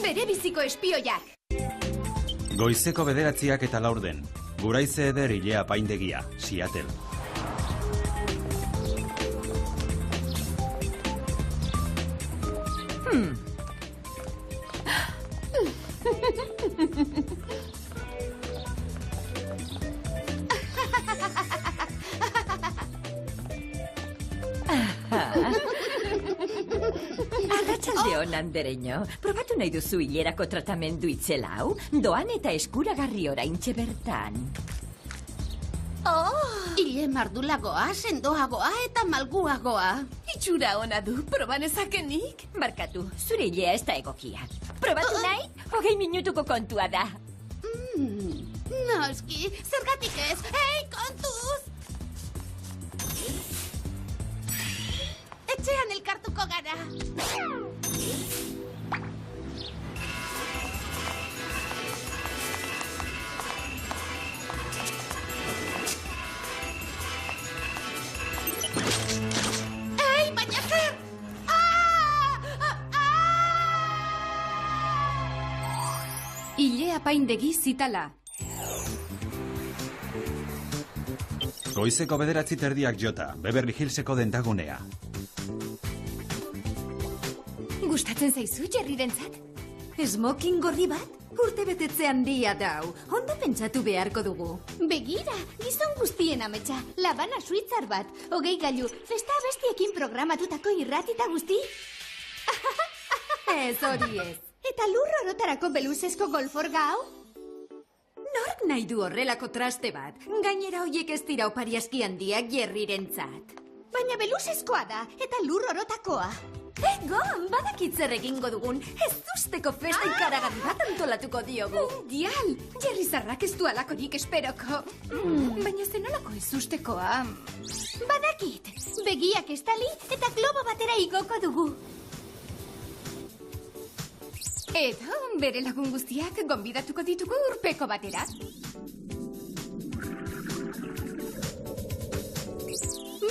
Bere biziko espioiak. Goizeko 9:04 Guraize eder Ilea apaindegia, Seattle. Arratsaldeon andereño, probatu nahi duzu hilerako tratamendu itzela hau? Doan eta eskuragarri oraintxe bertan. Hile mardulagoa, sendoagoa eta malguagoa. Itxura ona du, proban ezakenik? Barkatu, zure hilea ez da egokia. Probatu nahi? 20 minutuko kontua da. Noski, zergatik ez? Hei, kontuz! Etxean elkartuko gara. Ei, baina zer! Ile apaindegi zitala. Goizeko 9:30 jota, Beverly Hillseko dentagunea. Gustatzen zaizu, Jerryrentzat? Smoking gorri bat? Urte betetze handia dau. Ondo pentsatu beharko dugu. Begira, gizon guztien ametsa. Labana suitzar bat. 20 gailu, festa bestiekin programatutako irratita guzti. Ez hori ez. Eta lur orotarako beluzezko golforga hau? Nork nahi du horrelako traste bat? Gainera hoiek ez dira opari aski handiak Jerryrentzat. Baina beluzezkoa da, eta lur orotakoa. Egon, badakit zer egingo dugun. Ez usteko festa ikaragarri bat antolatuko diogu. Mundial! Jerry zarrak ez du alakorik esperoko. Baina zenolako ez ustekoa. Badakit! Begiak estali eta globo batera igoko dugu. Edo, bere lagun guztiak gonbidatuko ditugu urpeko batera.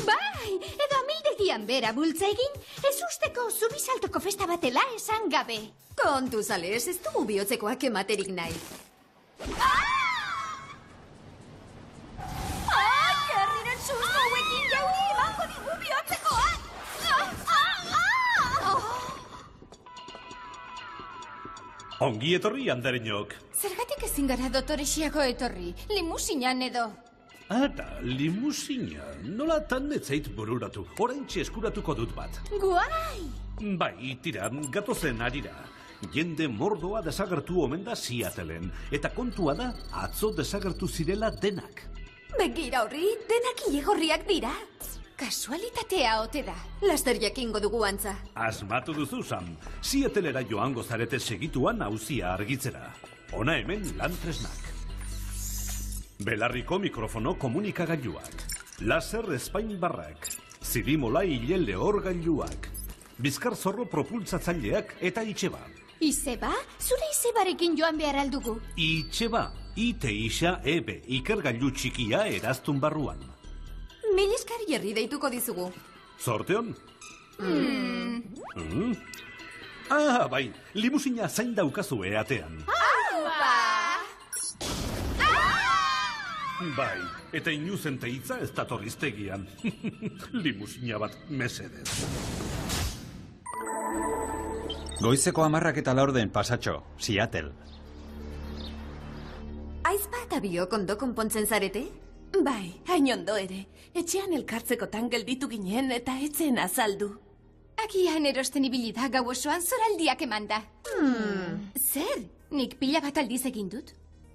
Bai, edo amildegian bera bultza egin, ez usteko zubisaltoko festa batela esan gabe. Kontu zales, ez dugu bihotzekoak ematerik nahi. Jerryren susto hauekin jauri emango digu bihotzekoak! Ongi etorri, andereñok. Zergatik ezin gara dotoresiako etorri, limusinan edo. Eta, limusina, nolatan ez zait bururatu. Oraintxe eskuratuko dut bat. Guai! Bai, tira, gatozen arira. Jende mordoa desagertu omen da Seattleen. Eta kontua da, atzo desagertu zirela denak. Begira horri, denak ilegorriak dira. Kasualitatea ote da. Laster jakingo dugu antza. Asmatu duzu, Sam. Seattlera joango zarete segituan auzia argitzera. Hona hemen lan tresnak. Belarriko mikrofono komunikagailuak. Laser espainbarrak. Zirimola hile lehorgailuak. Bizkar zorro propultzatzaileak eta itxeba. Izeba? Zure izebarekin joan behar aldugu. Itxeba. Ite isa ebe ikergailu txikia eraztun barruan. Mil esker Jerry deituko dizugu. Zorteon? Bai, limusina zain daukazu eatean. Bai, eta inuzen teitza ez datorriztegian. Limusina bat mesedez. Goizeko 10:04 pasatxo, Seattle. Aizpa eta biok ondo konpontzen zarete? Bai, hain ondo ere. Etxean elkartzekotan gelditu ginen eta etzen azaldu. Agian erosten ibili da gau osoan zoraldiak emanda. Zer? Nik pila bat aldiz egin dut?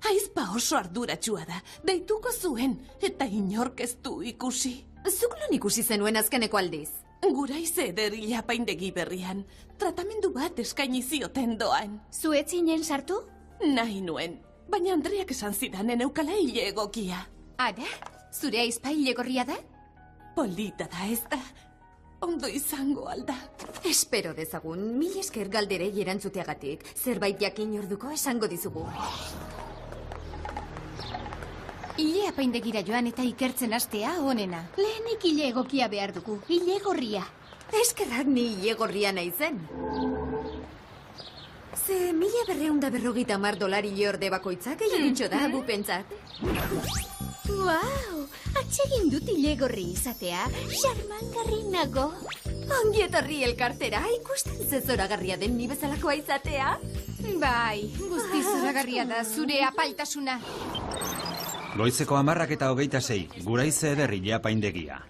Aizpa oso arduratsua da. Deituko zuen eta inork ez du ikusi. Zuk non ikusi zenuen azkeneko aldiz? Guraize eder apaindegi berrian. Tratamendu bat eskaini zioten doan. Zuetzinen sartu? Nahi nuen. Baina Andreak esan zidan eneukala hile egokia. Ara? Zure aizpa hilegorria da? Polita da ez da. Ondo izango alda. Espero dezagun, mil esker galderei erantzuteagatik. Zerbait jakin orduko esango dizugu. Hile apaindegira joan eta ikertzen hastea onena. Lehenik hile egokia behar dugu, hile gorria. Eskerrak ni hile gorria nahi zen. Ze 1250 $, ile bakoitzak egitxo da, bupentzat. Wow, atsegin dut ile gorri izatea. Xarmangarri nago. Ongi etorri elkartera, ikusten ze zoragarria den ni bezalakoa izatea. Bai, guzti zoragarria da zure apaltasuna. Goizeko 10:26, Guraize eder ileapaindegia.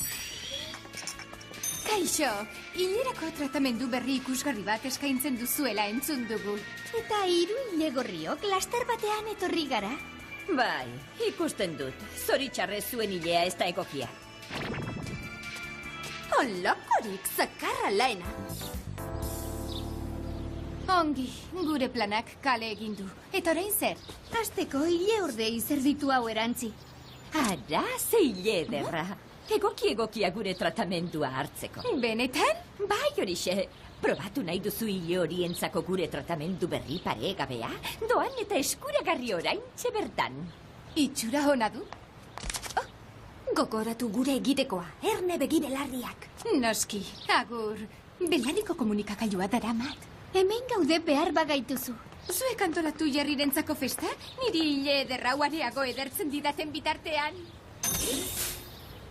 Kaixo, hilerako tratamendu berri ikusgarri bat eskaintzen duzuela entzun dugu. Eta 3 ile gorriok laster batean etorri gara. Bai, ikusten dut. Zoritxarrez zuen hilea ez da egokia. Holakorik, zakarra laena. Ongi, gure planak kale egin du. Eta orain zer? Hasteko hile ordei zerditu hau erantzi. Ara, ze hile ederra. Egokia gure tratamendua hartzeko. Benetan? Bai, horixe. Probatu nahi duzu hile horientzako gure tratamendu berri paregabea, doan eta eskuragarri oraintxe bertan. Itxura hona du? Gogoratu gure egitekoa, erne begi belarriak. Noski, agur. Belarriko komunikagailua daramat. Hemen gaude behar bagaituzu. Zuek antolatu jarrirentzako festa, niri hile ederra areago edertzen didaten bitartean.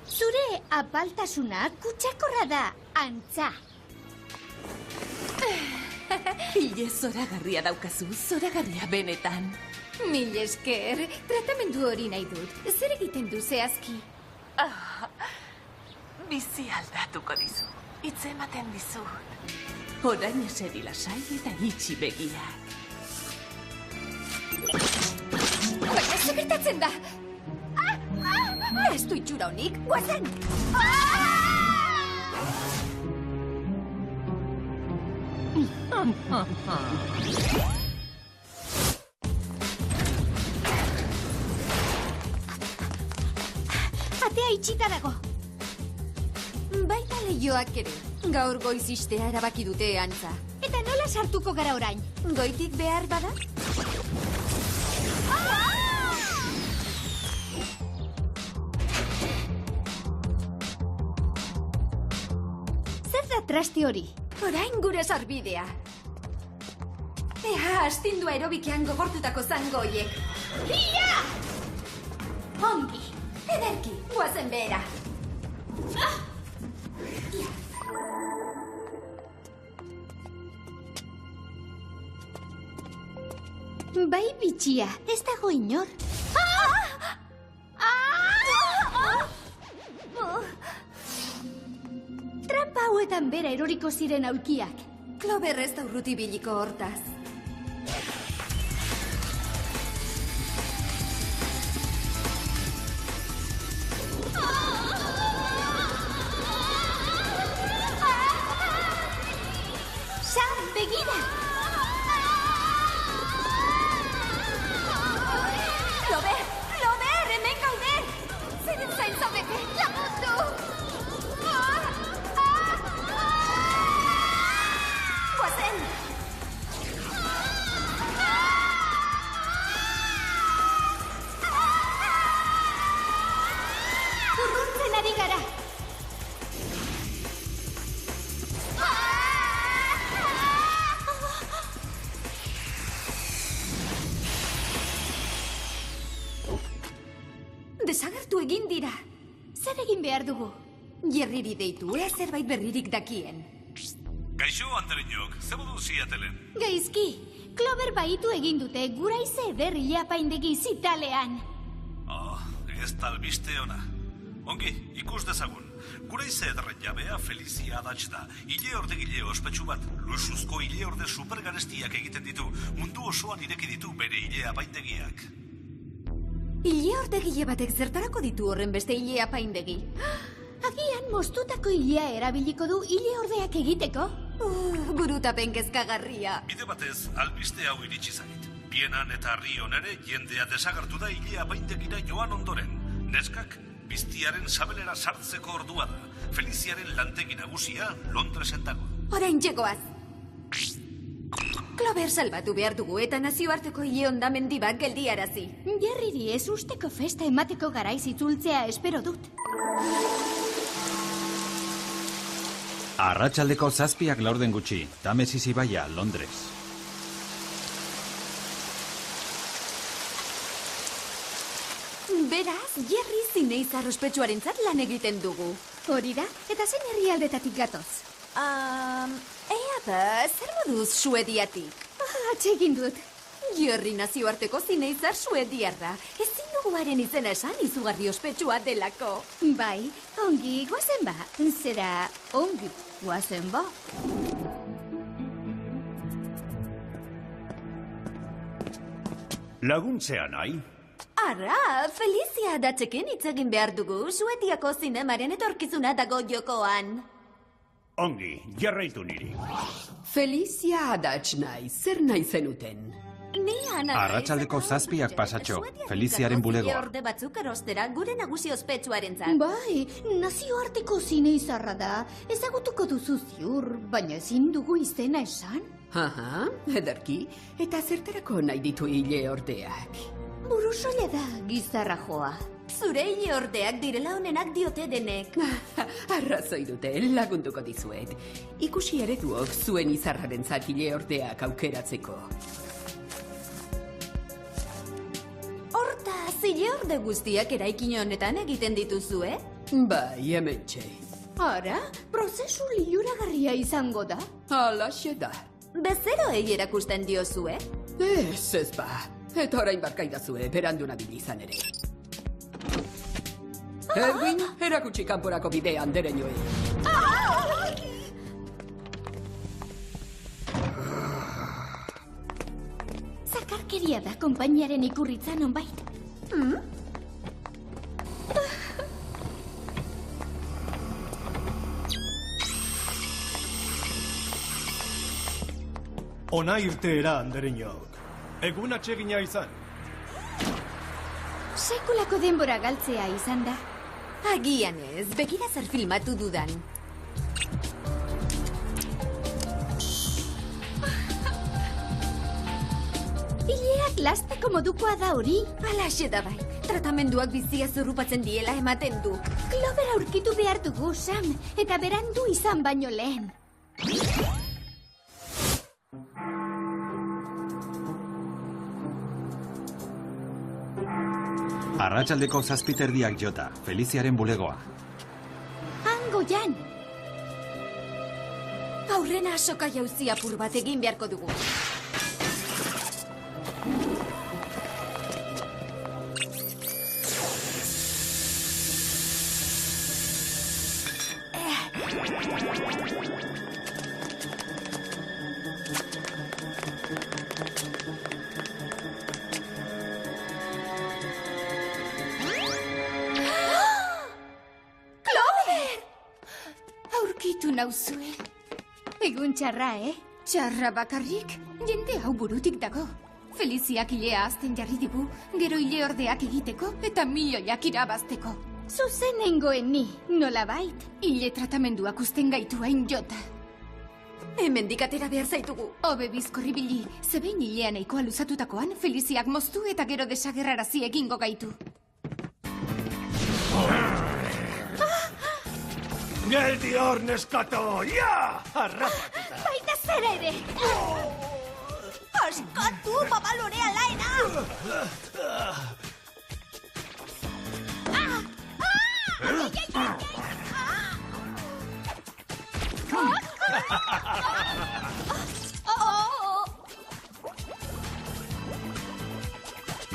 Zure apaltasuna kutsakorra da, antza. Hile zoragarria daukazu, zoragarria benetan. Mil esker, tratamendu hori nahi dut. Zer egiten du zehazki? Bizi aldatuko dizu, hitz ematen dizut. Orain eseri lasai eta itxi begiak. Baina zer gertatzen da? Ez du itxura honik, guazen! Atea itxita dago. Baita lehioak ere, gaur goiz istea erabaki dute antza. Eta nola sartuko gara orain? Goitik behar bada? Zer da traste hori? Orain gure sarbidea. Ea, astindua aerobikean gogortutako zangoiek. Ia! Ongi, ederki, guazen behera. Bai bitxia, ez dago inor. Trampa hauetan bera eroriko ziren aulkiak. Clover ez da urruti biliko hortaz. Sam, begira! Clover, hemen gaude! Zeren zain zaudete, lagundu! Guazen! Urruntzen ari gara! Desagertu egin dira. Zer egin behar dugu? Jerriri deitu, ea zerbait berririk dakien. Kaixo, Andereñok, ze modu Seattleen? Gaizki, Clover baitu egin dute Guraize eder ileapaindegi zitalean. Ez talbiste ona. Ongi, ikus dezagun. Guraize ederren jabea Felizia adatx da. Hile ordegile ospetsu bat, luxuzko hile orde supergarestiak egiten ditu. Mundu osoan ireki ditu bere hilea paindegiak. Ile ordegile batek zertarako ditu horren beste ile apaindegi. Agian moztutako hilea erabiliko du hile ordeak egiteko. Burutapen kezkagarria. Bide batez, albiste hau iritsi zait. Bienan eta Rion ere jendea desagertu da hilea paindegira joan ondoren. Neskak, biztiaren sabelera sartzeko ordua da. Feliziaren lantegi nagusia Londresen dago. Orain jegoaz. Clover salbatu behar dugu eta nazioarteko hile ondamendi bat geldiarazi. Jerriri ez usteko festa emateko garaiz itzultzea espero dut. Arratsaldeko 7:00 gutxi, Tamesis ibaia, Londres. Beraz, Jerry zineizar ospetsuarentzat lan egiten dugu. Hori da, eta zein herrialdetatik gatoz? Ea da, zer moduz Suediatik? Atsegin dut. Jerry nazioarteko zineizar suediarra. Ezin dugu haren izena esan izugarri ospetsua delako. Bai, ongi guazen ba. Zera, ongi guazen ba. Laguntzea nahi? Arra, Felicia adatzekin hitz egin behar dugu. Suediako zinemaren etorkizuna dago jokoan. Ongi, jarraitu niri. Felicia adatz nahi, zer nahi zenuten? Ni Ana. Arratsaldeko 7 pasatxo, Feliziaren bulegoa. Orde batzuk erostera gure nagusi ospetsuarentzat. Bai, nazioarteko zineizarra da. Ezagutuko duzu ziur, baina ezin dugu izena esan. Aha, ederki. Eta zerterako nahi ditu hile ordeak? Burusoila da, gizarra joa. Zure hile ordeak direla honenak diote denek. Arrazoi dute, lagunduko dizuet. Ikusi ereduok zuen izarraren hile ordeak aukeratzeko. Horta, hile orde guztiak eraikin honetan egiten dituzue? Bai, hementxe. Ara, prozesu liluragarria izango da. Alaxe da. Bezeroei erakusten diozue? Ez ba. Eta orain barkaidazue, berandu nabil izan ere. Edwin, erakutsi kanporako bidea andereñoei. Zakarkeria da, konpainiaren ikurritza nonbait. Ona irteera, andereñok. Egun atsegina izan. Sekulako denbora galtzea izan da. Agian ez, begira zer filmatu dudan. Hileak lasteko modukoa da hori. Alaxe da bai, tratamenduak bizia zurrupatzen diela ematen du. Clover aurkitu behar dugu, Sam, eta berandu izan baino lehen. Arratsaldeko 7:00 jota, Feliziaren bulegoa. Hango jan! Aurrena asoka jauzi apur bat egin beharko dugu. Aurkitu nauzue. Egun txarra, Txarra bakarrik, jende hau burutik dago. Feliziak hilea azten jarri digu, gero hile ordeak egiteko eta milioiak irabazteko. Zuzen nengoen ni, nola bait? Hile tratamenduak usten gaitu hain jota. Hemendik atera behar zaitugu. Hobe bizkorri bili, zebein hilea nahikoa luzatutakoan, Feliziak moztu eta gero desagerrarazi egingo gaitu. Geldi hor, neskato! Ja! Harrapatuta! Baita zera ere! Askatu, babalorea laena!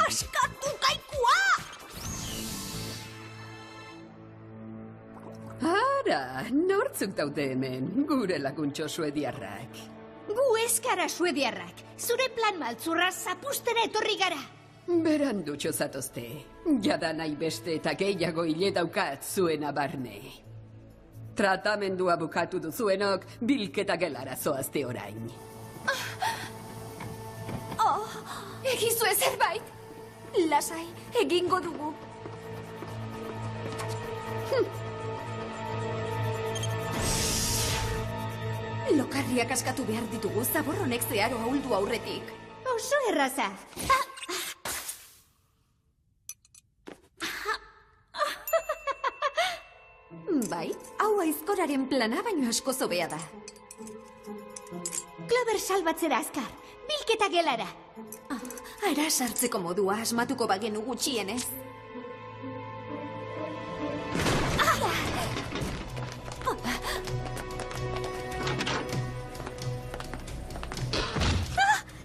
Askatu kaikua! Ara, nortzuk daude hemen, gure laguntxo suediarrak. Gu eskara suediarrak, zure plan maltzurra zapustera etorri gara. Berandutxo zatozte, jada nahi beste eta gehiago hile daukat zuena barne. Tratamendua bukatu duzuenok, bilketa gelara zoazte orain. Egizue zerbait! Lasai, egingo dugu. Lokarriak askatu behar ditugu, zabor honek zeharo ahuldu aurretik. Oso erraza. Bai, hau aizkoraren plana baino asko zobea da. Clover salbatzera azkar, bilketa gelara. Ara sartzeko modua asmatuko bagenu gutxienez.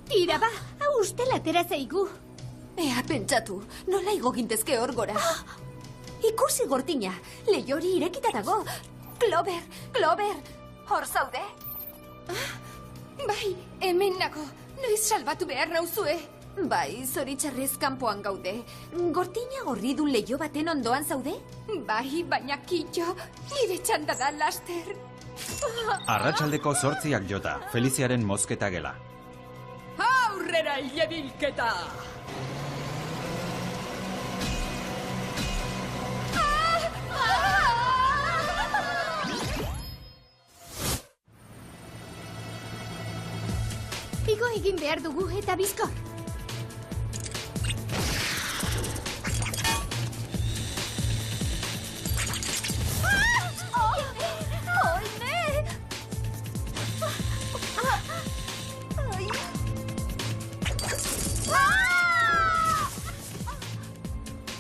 Tira ba, hau ustela atera zaigu. Ea, pentsatu, nola igo gintezke hor gora. Ikusi gortina, lehiori irekita dago. Clover, hor zaude? Bai, hemen nago. Noiz salbatu behar nauzue. Bai, zoritxarrez kanpoan gaude. Gortina horridun lehio baten ondoan zaude? Bai, baina kitxo, nire txanda da laster. Arratsaldeko 8 jota, Feliziaren mozketa gela. Aurrera hilebilketa! Igo egin behar dugu eta bizkor.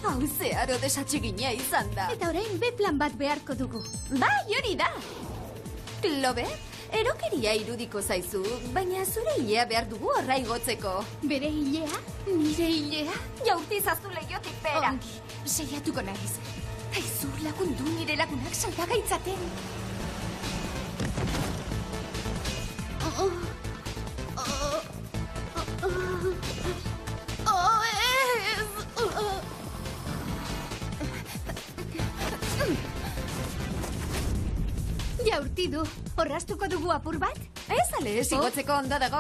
Hau zeharo desatsegina izan da. Eta orain B plan bat beharko dugu. Bai, hori da. Clover, erokeria irudiko zaizu, baina zure hilea behar dugu horra igotzeko. Bere hilea? Nire hilea? Jaurti zaztu lehiotik behera. Ongi, seiatuko naiz. Aizu lagundu nire lagunak salbagaitzaten. Jaurti du, horraztuko dugu apur bat? Ez ale, igotzeko ondo dago.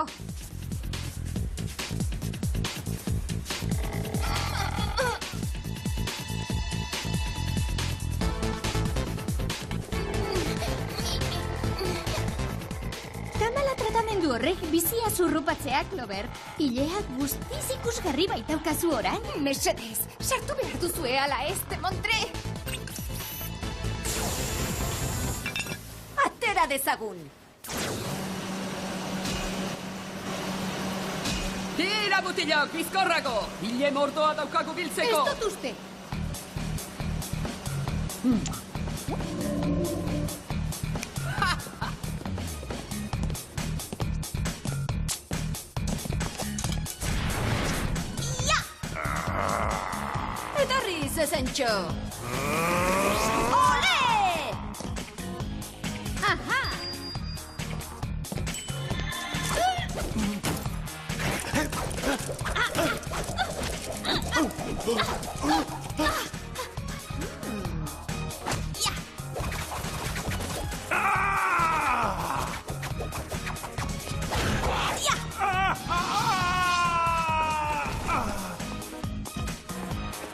Tamala tratamendu horrek bizia zurrupatzea, Clover. Hileak guztiz ikusgarri baitaukazu orain. Mesedez, sartu behar duzue ala ez, demontre! Atera dezagun! Tira, mutilak, bizkorrago! Hile mordoa daukagu biltzeko! Ez dut uste! Edarri, zezentxo! Ole! Aha!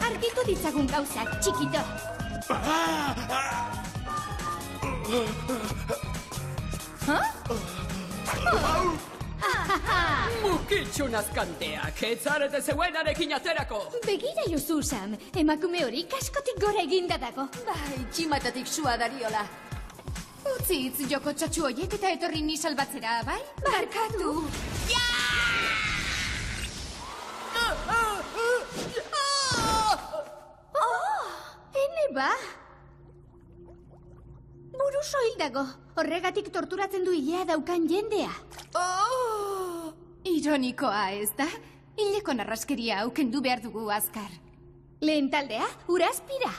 Argitu ditzagun gauzak, txikito. Mukitxu nazkanteak, ez zarete zeuenarekin aterako! Begira jozu, Sam. Emakume hori kaskotik gora eginda dago. Bai, tximatatik sua dariola. Utzi hitz joko txatxu hoiek eta etorri ni salbatzera, bai? Barkatu! Ene ba! Buruz hil dago. Horregatik torturatzen du hilea daukan jendea. Ironikoa ez da? Hileko narraskeria hau kendu behar dugu azkar. Lehen taldea, urazpira.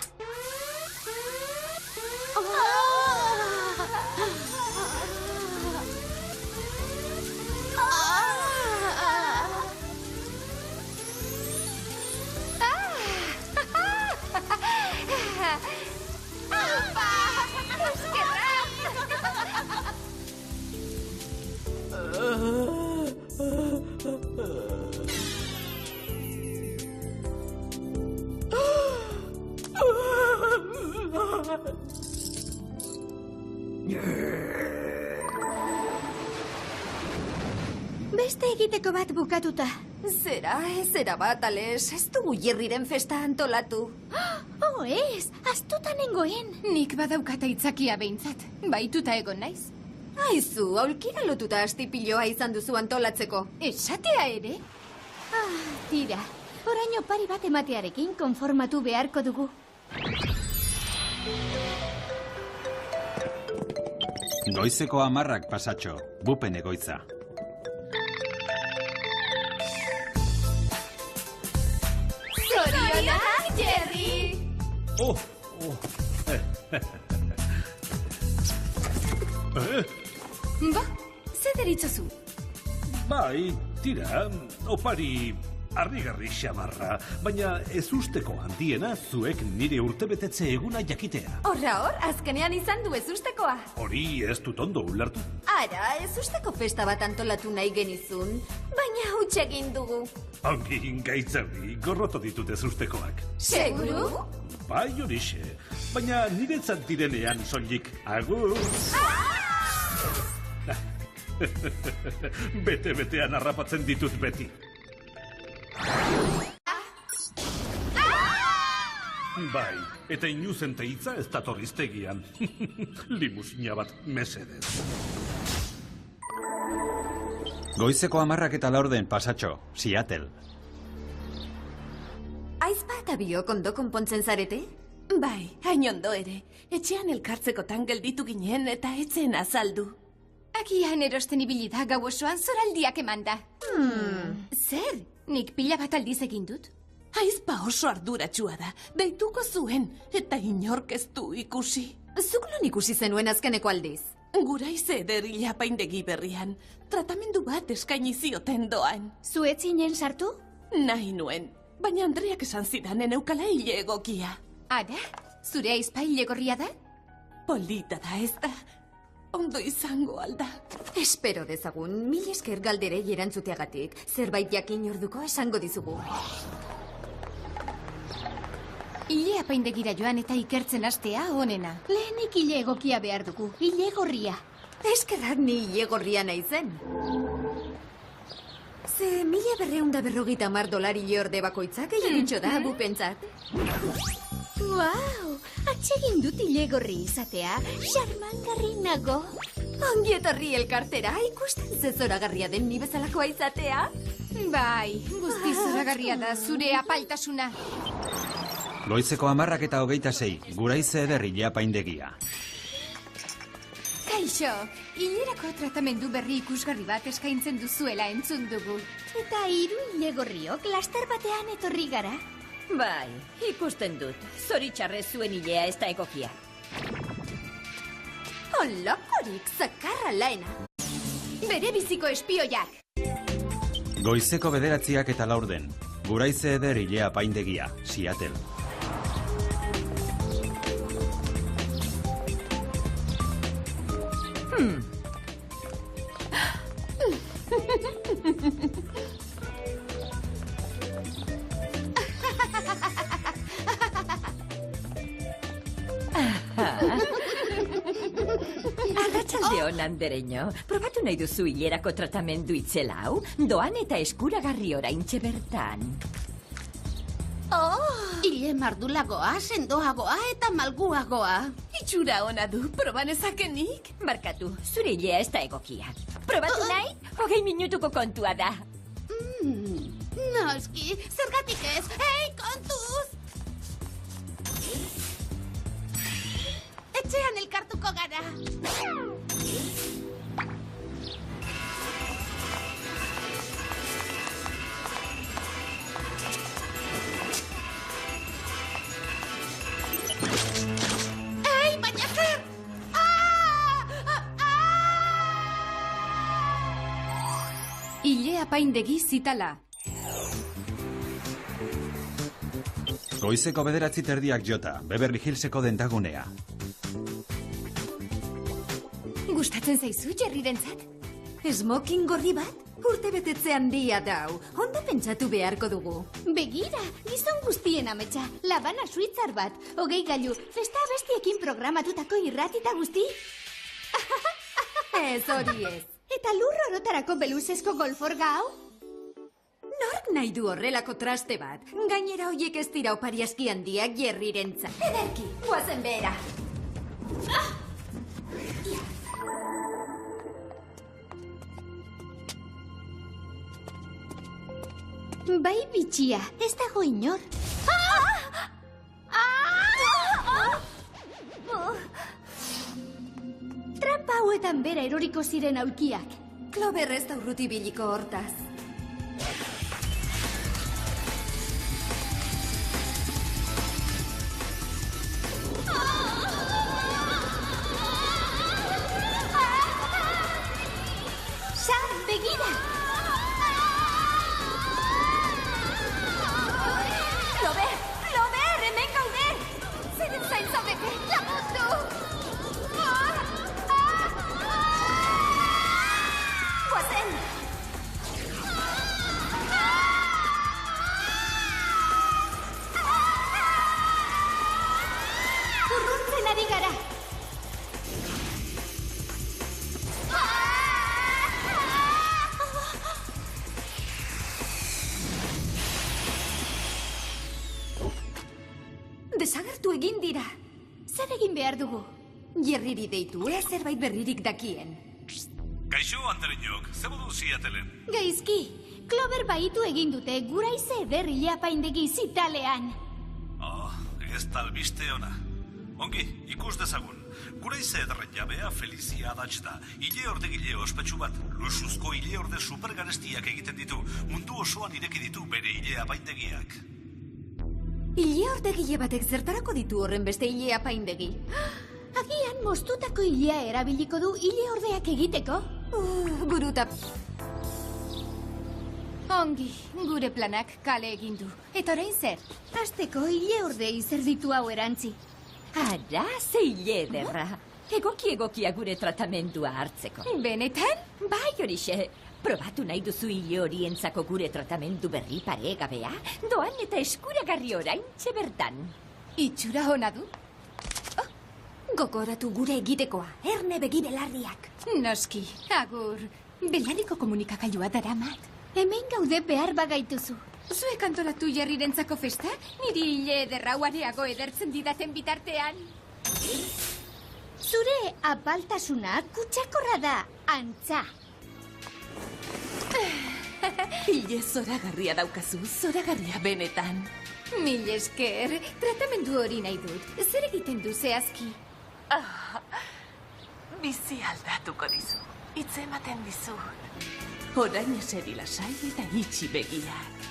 Beste egiteko bat bukatuta. Zera, zera bat, Ales, ez dugu Jerryren festa antolatu. Oh, ez, astuta nengoen. Nik badaukata itzakia behintzat. Baituta egon naiz. Aizu, aulkira lotuta astipiloa izan duzu antolatzeko. Esatea ere? Tira, oraino pari bat ematearekin konformatu beharko dugu. Goizeko 10 pasatxo, bupen egoitza. Zorionak, Jerry! Oh. Ba, ze deritzozu? Bai, tira, opari harrigarri xamarra, baina ez usteko handiena zuek nire urtebetetze eguna jakitea. Hor, azkenean izan du ez ustekoa. Hori ez dut ondo ulertu. Ara, ez usteko festa bat antolatu nahi genizun, baina huts egin dugu. Ongi gaitzabi, gorroto ditut ez ustekoak. Seguru? Bai horixe, baina niretzat direnean soilik agur. Bete-betean harrapatzen ditut beti. Bai, eta inuzente hitza ez datorriztegian. Limusina bat mesedez. Goizeko 10:04 pasatxo, Seattle. Aizpa eta biok ondo konpontzen zarete? Bai, hain ondo ere. Etxean elkartzekotan gelditu ginen eta etzen azaldu. Agian erosten ibili da gau osoan zoraldiak emanda. Zer, nik pila bat aldiz egin dut? Aizpa oso arduratsua da. Deituko zuen eta inork ez du ikusi. Zuk non ikusi zenuen azkeneko aldiz? Guraize ederila apaindegi berrian. Tratamendu bat eskaini zioten doan. Zuetzinen sartu? Nahi nuen, baina Andreak esan zidanen eukala hile egokia. Ara, zure aizpa hile gorria da? Polita da ez da. Ondo izango alda. Espero dezagun, mil esker galderei erantzuteagatik. Zerbait jakin orduko esango dizugu. Hile apaindegira joan eta ikertzen hastea onena. Lehenik hile egokia behar dugu, hile gorria. Eskerrak ni hile gorria naizen. Ze $1,250 hile orde bakoitzak egitxo da, bupentzat. Wow, atsegin dut hile gorri izatea, xarmangarri nago. Ongi etorri elkartera, ikusten ze zoragarria den ni bezalakoa izatea. Bai, guzti zoragarria da zure apaltasuna. Goizeko 10:26, Guraize ederri apaindegia. Kaixo, hilerako tratamendu berri ikusgarri bat eskaintzen duzuela entzun dugu. Eta 3 hile gorriok laster batean etorri gara. Bai, ikusten dut. Zoritxarrez zuen hilea ez da egokia. Holakorik, zakarra laena. Bere biziko espioiak. Goizeko 9:04, Guraize ederri apaindegia, Seattle. Arratsalde on, Andereño. Probatu nahi duzu hilerako tratamendu itzela hau? Doan eta eskuragarri oraintxe bertan. Hile mardulagoa, sendoagoa eta malguagoa. Itxura ona du, proban ezakenik? Barkatu, zure hilea ez da egokia. Probatu nahi? 20 minutuko kontua da. Noski, zergatik ez? Hei, kontuz! Etxean elkartuko gara. Ei, baina zer! Hile apaindegi zitala. Goizeko 9:30 jota, Beverly Hillseko dentagunea. Gustatzen zaizu Jerryrentzat? Smoking gorri bat? Urte betetze handia dau. Ondo pentsatu beharko dugu. Begira, gizon guztien ametsa. Labana suitzar bat. 20 gailu, festa bestiekin programatutako irratita guzti. Ez hori ez. Eta lur orotarako beluzezko golforga hau? Nork nahi du horrelako traste bat? Gainera hoiek ez dira opari aski handiak Jerryrentzat. Ederki, guazen behera. Bai bitxia, ez dago inor. Trampa hauetan bera eroriko ziren aulkiak. Clover ez da urruti biliko hortaz. Desagertu egin dira. Zer egin behar dugu? Jerriri deitu, ea zerbait berririk dakien. Kaixo, Andereñok, ze modu Seattleen? Gaizki, Clover baitu egin dute guraize eder ileapaindegi zitalean. Ez talbiste ona. Ongi, ikus dezagun. Guraize ederren jabea Felizia Adatx da. Ile ordegile ospetsu bat, luxuzko ile orde supergarestiak egiten ditu. Mundu osoan ireki ditu bere ile apaindegiak. Ile ordegile batek zertarako ditu horren beste ile apaindegi? Agian moztutako ilea erabiliko du ile ordeak egiteko? Burutap. Ongi, gure planak kale egin du. Eta orain zer? Azteko ile ordei zer ditu hau erantzi. Ara, ze ile ederra. Egokia gure tratamendua hartzeko. Benetan? Bai, horixe. Probatu nahi duzu ile horientzako gure tratamendu berri paregabea? Doan eta eskuragarri oraintxe bertan. Itxura ona du? Gogoratu gure egitekoa, erne begi belarriak. Noski, agur. Belariko komunikagailua daramat. Hemen gaude behar bagaituzu. Zuek antolatu Jerrirentzako festa? Niri ile ederra areago edertzen didaten bitartean. Zure apaltasuna kutsakorra da, antza. Ile zoragarria daukazu, zoragarria benetan. Mil esker, tratamendu hori nahi dut. Zer egiten du zehazki? Bizi aldatuko dizu. Hitz ematen dizut. Orain eseri lasai eta itxi begiak.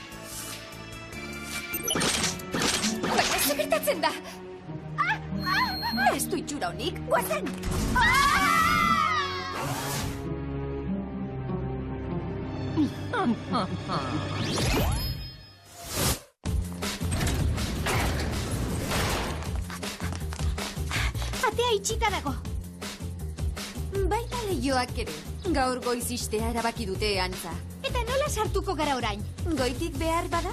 Baina zer gertatzen da? Ez du itxura honik, guazen! Atea itxita dago. Baita lehioak ere. Gaur goiz istea erabaki dute antza. Eta nola sartuko gara orain? Goitik behar bada?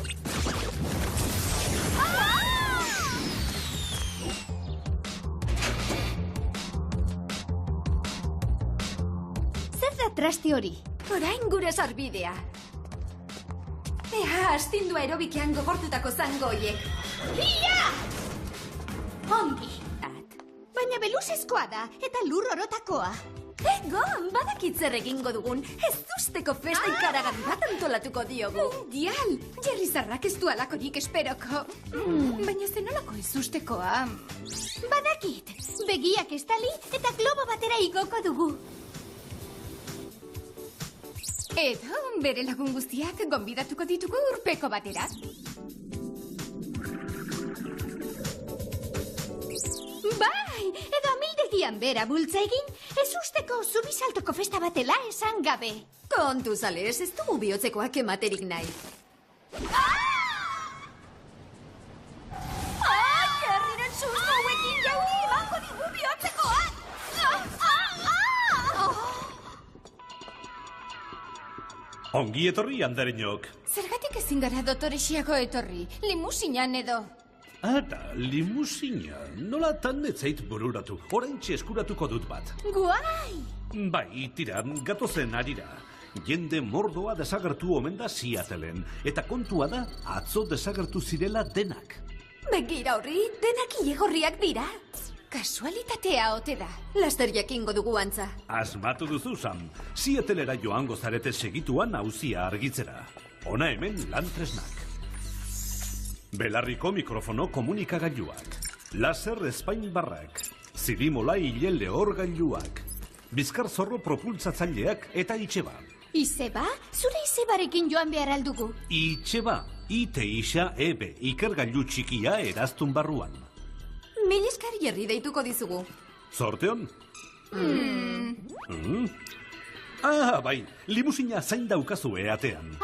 Zer da traste hori? Orain gure sarbidea. Ea, astindu aerobikean gogortutako zangoiek. Ia! Ongi. Baina beluzezkoa da, eta lur orotakoa. Egon, badakit zer egingo dugun. Ez duzteko festa ikaragarri bat antolatuko diogu. Mundial! Jerry zarrak ez du alakorik esperoko. Baina zenolako ez ustekoa. Badakit, begiak estali eta globo batera igoko dugu. Edo, bere lagun guztiak gonbidatuko ditugu urpeko batera. Bai, edo amildegian bera bultza egin, ez usteko zubisaltoko festa batela esan gabe. Kontu zales, ez dugu bihotzekoak ematerik nahi. Jerriren susto hauekin jauri emango digu bihotzekoak! Ongi etorri, Andereñok. Zergatik ezin gara dotoresiako etorri, limusinan edo. Eta, limusina, nola tan netzait bururatu. Oraintxe eskuratuko dut bat. Guai! Bai, tira, gatozen arira. Jende mordoa desagertu omen da Seattleen. Eta kontua da, atzo desagertu zirela denak. Begira horri, denak ilegorriak dira. Kasualitatea ote da. Laster jakingo dugu antza. Asmatu duzu, Sam. Seattlera joango zarete segituan auzia argitzera. Hona hemen lan tresnak. Belarriko mikrofono komunikagailuak. Laser espainbarrak. Zirimola hile lehorgailuak. Bizkar zorro propultzatzaileak eta itxeba. Izeba? Zure izebarekin joan behar aldugu. Itxeba. Ite isa ebe ikergailu txikia eraztun barruan. Mil esker Jerry deituko dizugu. Zorteon? Bai, limusina zain daukazu atean.